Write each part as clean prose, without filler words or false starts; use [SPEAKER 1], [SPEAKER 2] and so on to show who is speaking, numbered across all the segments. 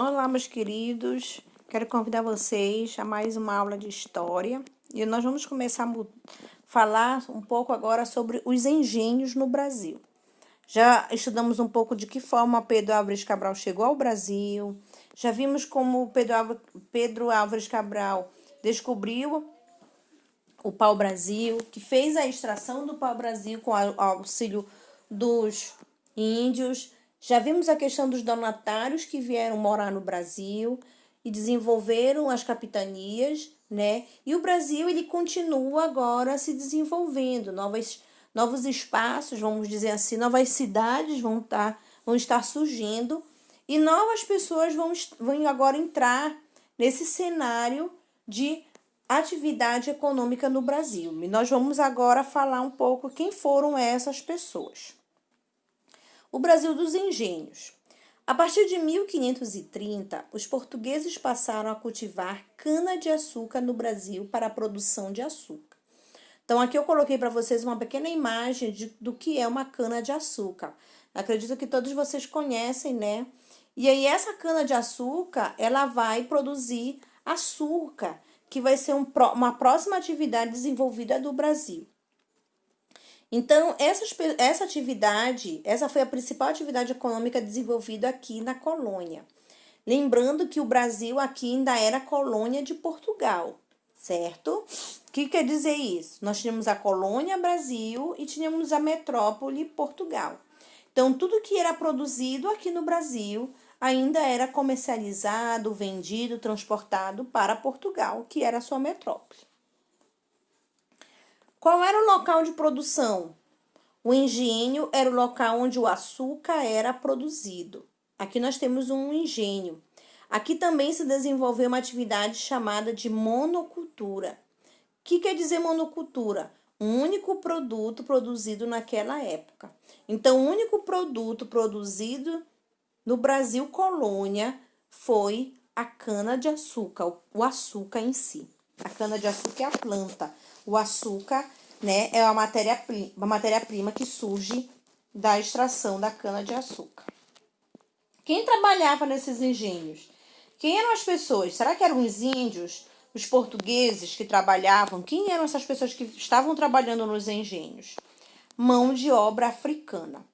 [SPEAKER 1] Olá, meus queridos. Quero convidar vocês a mais uma aula de história. E nós vamos começar a falar um pouco agora sobre os engenhos no Brasil. Já estudamos um pouco de que forma Pedro Álvares Cabral chegou ao Brasil. Já vimos como Pedro Álvares Cabral descobriu o pau-brasil, que fez a extração do pau-brasil com o auxílio dos índios. Já vimos a questão dos donatários que vieram morar no Brasil e desenvolveram as capitanias, né? E o Brasil, ele continua agora se desenvolvendo, novos espaços, vamos dizer assim, novas cidades vão estar surgindo e novas pessoas vão agora entrar nesse cenário de atividade econômica no Brasil. E nós vamos agora falar um pouco quem foram essas pessoas. O Brasil dos engenhos. A partir de 1530, os portugueses passaram a cultivar cana-de-açúcar no Brasil para a produção de açúcar. Então, aqui eu coloquei para vocês uma pequena imagem do que é uma cana-de-açúcar. Acredito que todos vocês conhecem, né? E aí, essa cana-de-açúcar, ela vai produzir açúcar, que vai ser uma próxima atividade desenvolvida do Brasil. Então, essa atividade, essa foi a principal atividade econômica desenvolvida aqui na colônia. Lembrando que o Brasil aqui ainda era colônia de Portugal, certo? O que quer dizer isso? Nós tínhamos a colônia Brasil e tínhamos a metrópole Portugal. Então, tudo que era produzido aqui no Brasil ainda era comercializado, vendido, transportado para Portugal, que era a sua metrópole. Qual era o local de produção? O engenho era o local onde o açúcar era produzido. Aqui nós temos um engenho. Aqui também se desenvolveu uma atividade chamada de monocultura. O que quer dizer monocultura? Um único produto produzido naquela época. Então, o único produto produzido no Brasil colônia foi a cana-de-açúcar, o açúcar em si. A cana-de-açúcar é a planta. O açúcar, né, é a matéria-prima que surge da extração da cana-de-açúcar. Quem trabalhava nesses engenhos? Quem eram as pessoas? Será que eram os índios, os portugueses que trabalhavam? Quem eram essas pessoas que estavam trabalhando nos engenhos? Mão de obra africana.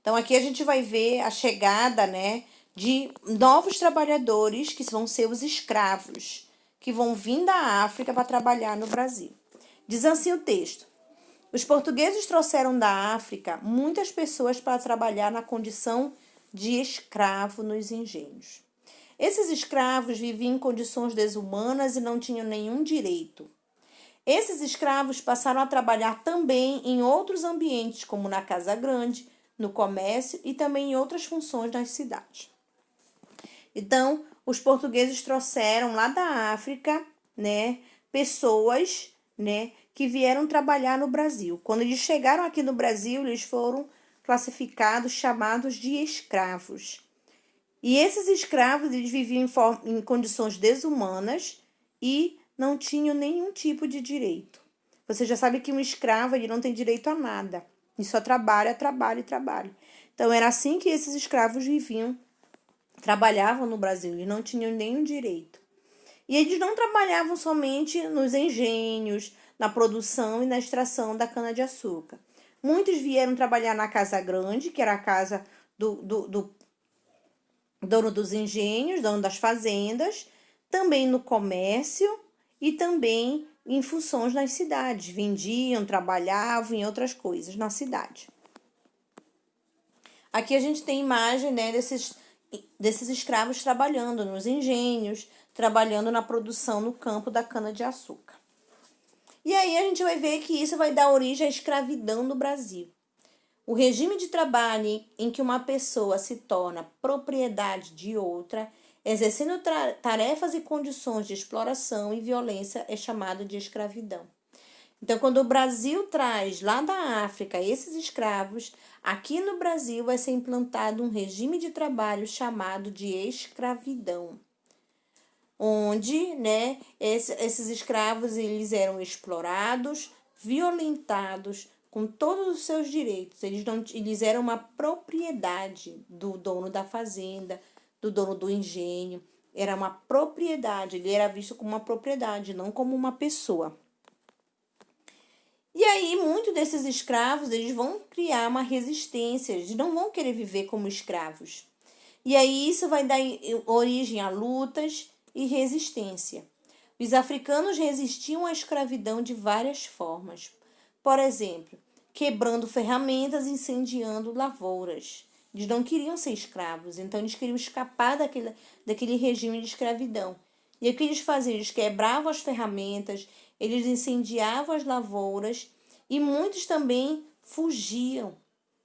[SPEAKER 1] Então, aqui a gente vai ver a chegada, né, de novos trabalhadores que vão ser os escravos, que vão vir da África para trabalhar no Brasil. Diz assim o texto: os portugueses trouxeram da África muitas pessoas para trabalhar na condição de escravo nos engenhos. Esses escravos viviam em condições desumanas e não tinham nenhum direito. Esses escravos passaram a trabalhar também em outros ambientes, como na casa grande, no comércio e também em outras funções nas cidades. Então, os portugueses trouxeram lá da África, né, pessoas, né, que vieram trabalhar no Brasil. Quando eles chegaram aqui no Brasil, eles foram classificados, chamados de escravos. E esses escravos, eles viviam em condições desumanas e não tinham nenhum tipo de direito. Você já sabe que um escravo, ele não tem direito a nada. Ele só trabalha, trabalha e trabalha. Então, era assim que esses escravos viviam, trabalhavam no Brasil. Eles não tinham nenhum direito. E eles não trabalhavam somente nos engenhos, na produção e na extração da cana-de-açúcar. Muitos vieram trabalhar na casa grande, que era a casa do dono dos engenhos, dono das fazendas, também no comércio e também em funções nas cidades. Vendiam, trabalhavam em outras coisas na cidade. Aqui a gente tem imagem, né, desses escravos trabalhando nos engenhos, trabalhando na produção no campo da cana-de-açúcar. E aí a gente vai ver que isso vai dar origem à escravidão no Brasil. O regime de trabalho em que uma pessoa se torna propriedade de outra, exercendo tarefas e condições de exploração e violência, é chamado de escravidão. Então, quando o Brasil traz lá da África esses escravos, aqui no Brasil vai ser implantado um regime de trabalho chamado de escravidão, onde, né, esses escravos eles eram explorados, violentados, com todos os seus direitos. Eles eram uma propriedade do dono da fazenda, do dono do engenho. Era uma propriedade, ele era visto como uma propriedade, não como uma pessoa. E aí, muitos desses escravos, eles vão criar uma resistência, eles não vão querer viver como escravos. E aí, isso vai dar origem a lutas e resistência. Os africanos resistiam à escravidão de várias formas. Por exemplo, quebrando ferramentas, incendiando lavouras. Eles não queriam ser escravos, então eles queriam escapar daquele regime de escravidão. E o que eles faziam? Eles quebravam as ferramentas, eles incendiavam as lavouras e muitos também fugiam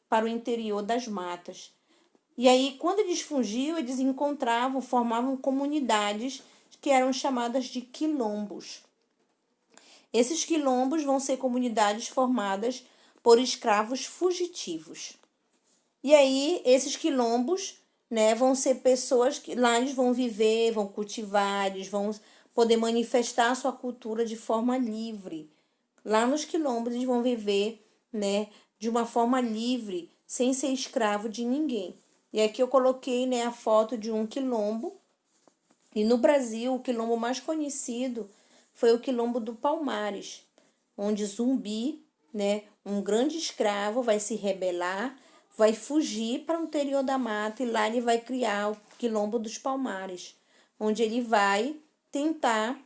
[SPEAKER 1] para o interior das matas. E aí, quando eles fugiam, eles encontravam, formavam comunidades que eram chamadas de quilombos. Esses quilombos vão ser comunidades formadas por escravos fugitivos. E aí, esses quilombos, né, vão ser pessoas que lá eles vão viver, vão cultivar, eles vão poder manifestar a sua cultura de forma livre. Lá nos quilombos eles vão viver, né, de uma forma livre, sem ser escravo de ninguém. E aqui eu coloquei, né, a foto de um quilombo. E no Brasil, o quilombo mais conhecido foi o quilombo do Palmares, onde Zumbi, né, um grande escravo, vai se rebelar, vai fugir para o interior da mata e lá ele vai criar o quilombo dos Palmares, onde ele vai tentar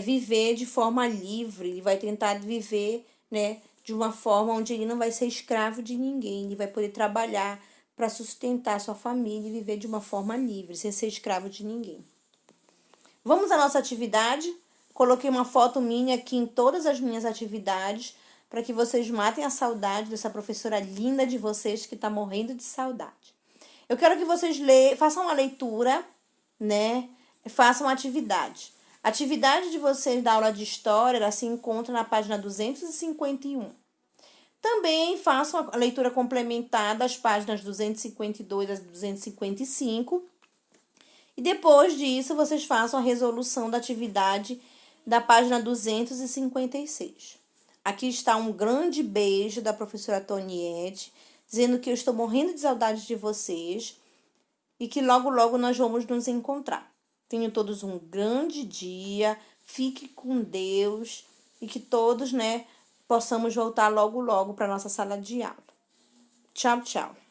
[SPEAKER 1] viver de forma livre, ele vai tentar viver, né, de uma forma onde ele não vai ser escravo de ninguém, ele vai poder trabalhar para sustentar sua família e viver de uma forma livre, sem ser escravo de ninguém. Vamos à nossa atividade. Coloquei uma foto minha aqui em todas as minhas atividades para que vocês matem a saudade dessa professora linda de vocês que está morrendo de saudade. Eu quero que vocês façam uma leitura, né? Façam uma atividade. A atividade de vocês da aula de história, ela se encontra na página 251. Também façam a leitura complementar das páginas 252 a 255. E depois disso, vocês façam a resolução da atividade da página 256. Aqui está um grande beijo da professora Toniette, dizendo que eu estou morrendo de saudade de vocês e que logo, logo nós vamos nos encontrar. Tenham todos um grande dia, fique com Deus e que todos, né, possamos voltar logo, logo para a nossa sala de aula. Tchau, tchau.